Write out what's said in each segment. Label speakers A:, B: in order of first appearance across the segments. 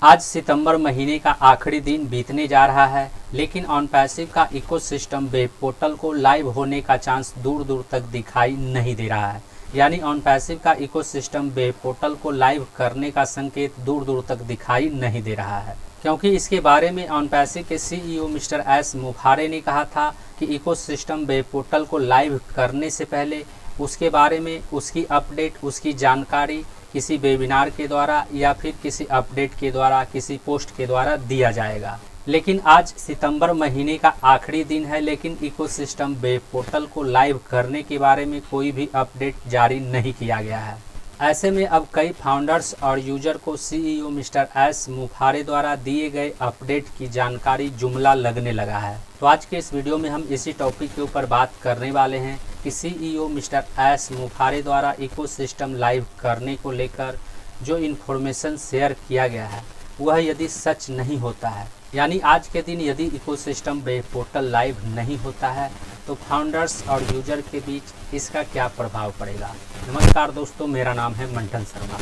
A: आज सितंबर महीने का आखिरी दिन बीतने जा रहा है, लेकिन ऑनपैसिव का इकोसिस्टम वेब पोर्टल को लाइव होने का चांस दूर दूर तक दिखाई नहीं दे रहा है। यानी ऑनपैसिव का इकोसिस्टम वेब पोर्टल को लाइव करने का संकेत दूर दूर तक दिखाई नहीं दे रहा है, क्योंकि इसके बारे में ऑनपैसिव के सीईओ मिस्टर एस मुफारे ने कहा था कि इकोसिस्टम वेब पोर्टल को लाइव करने से पहले उसके बारे में उसकी अपडेट, उसकी जानकारी किसी वेबिनार के द्वारा या फिर किसी अपडेट के द्वारा, किसी पोस्ट के द्वारा दिया जाएगा। लेकिन आज सितंबर महीने का आखिरी दिन है, लेकिन इकोसिस्टम वेब पोर्टल को लाइव करने के बारे में कोई भी अपडेट जारी नहीं किया गया है। ऐसे में अब कई फाउंडर्स और यूजर को सीईओ मिस्टर एस मुफारे द्वारा दिए गए अपडेट की जानकारी जुमला लगने लगा है। तो आज के इस वीडियो में हम इसी टॉपिक के ऊपर बात करने वाले हैं कि सीईओ मिस्टर एस मुफारे द्वारा इकोसिस्टम लाइव करने को लेकर जो इन्फॉर्मेशन शेयर किया गया है वह यदि सच नहीं होता है, यानी आज के दिन यदि इकोसिस्टम वेब पोर्टल लाइव नहीं होता है तो फाउंडर्स और यूजर के बीच इसका क्या प्रभाव पड़ेगा। नमस्कार दोस्तों, मेरा नाम है मंथन शर्मा।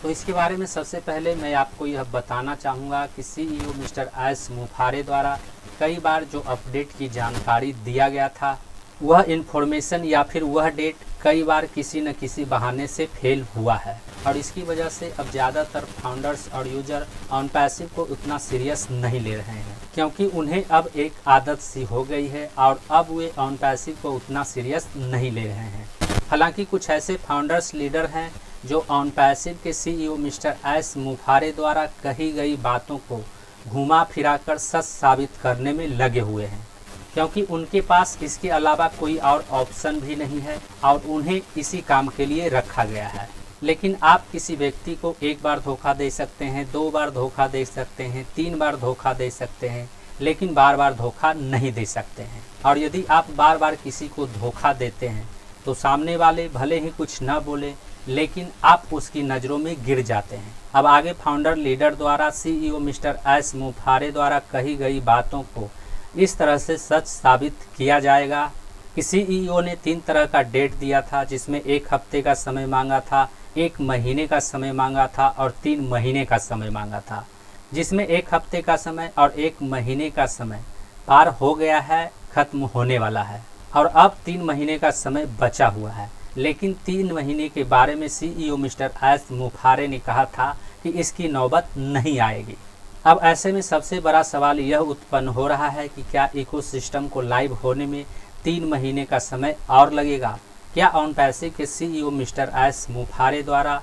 A: तो इसके बारे में सबसे पहले मैं आपको यह बताना चाहूँगा कि सीईओ मिस्टर एस मुफारे द्वारा कई बार जो अपडेट की जानकारी दिया गया था वह इन्फॉर्मेशन या फिर वह डेट कई बार किसी न किसी बहाने से फेल हुआ है, और इसकी वजह से अब ज़्यादातर फाउंडर्स और यूजर ऑनपैसिव को उतना सीरियस नहीं ले रहे हैं, क्योंकि उन्हें अब एक आदत सी हो गई है और अब वे ऑनपैसिव को उतना सीरियस नहीं ले रहे हैं। हालांकि कुछ ऐसे फाउंडर्स लीडर हैं जो ऑनपैसिव के सीईओ मिस्टर एस मुफारे द्वारा कही गई बातों को घुमा फिराकर सच साबित करने में लगे हुए हैं, क्योंकि उनके पास इसके अलावा कोई और ऑप्शन भी नहीं है और उन्हें इसी काम के लिए रखा गया है। लेकिन आप किसी व्यक्ति को एक बार धोखा दे सकते हैं, 2 बार धोखा दे सकते हैं, 3 बार धोखा दे सकते हैं, लेकिन बार बार धोखा नहीं दे सकते हैं। और यदि आप बार बार किसी को धोखा देते हैं तो सामने वाले भले ही कुछ न बोले, लेकिन आप उसकी नज़रों में गिर जाते हैं। अब आगे फाउंडर लीडर द्वारा सीईओ मिस्टर एस मुफारे द्वारा कही गई बातों को इस तरह से सच साबित किया जाएगा कि सीईओ ने 3 तरह का डेट दिया था, जिसमें 1 हफ्ते का समय मांगा था, 1 महीने का समय मांगा था और 3 महीने का समय मांगा था, जिसमें 1 हफ्ते का समय और 1 महीने का समय पार हो गया है, ख़त्म होने वाला है, और अब 3 महीने का समय बचा हुआ है। लेकिन 3 महीने के बारे में सीईओ मिस्टर एस मुफारे ने कहा था कि इसकी नौबत नहीं आएगी। अब ऐसे में सबसे बड़ा सवाल यह उत्पन्न हो रहा है कि क्या इकोसिस्टम को लाइव होने में 3 महीने का समय और लगेगा? क्या ऑनपैसिव के सीईओ मिस्टर एस मुफारे द्वारा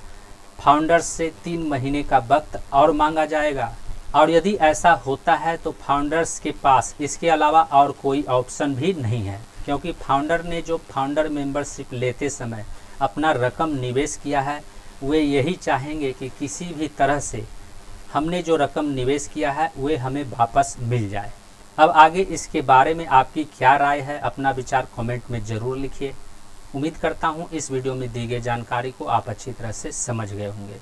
A: फाउंडर्स से 3 महीने का वक्त और मांगा जाएगा? और यदि ऐसा होता है तो फाउंडर्स के पास इसके अलावा और कोई ऑप्शन भी नहीं है, क्योंकि फाउंडर ने जो फाउंडर मेंबरशिप लेते समय अपना रकम निवेश किया है वे यही चाहेंगे कि किसी भी तरह से हमने जो रकम निवेश किया है वे हमें वापस मिल जाए। अब आगे इसके बारे में आपकी क्या राय है, अपना विचार कमेंट में ज़रूर लिखिए। उम्मीद करता हूँ इस वीडियो में दी गई जानकारी को आप अच्छी तरह से समझ गए होंगे।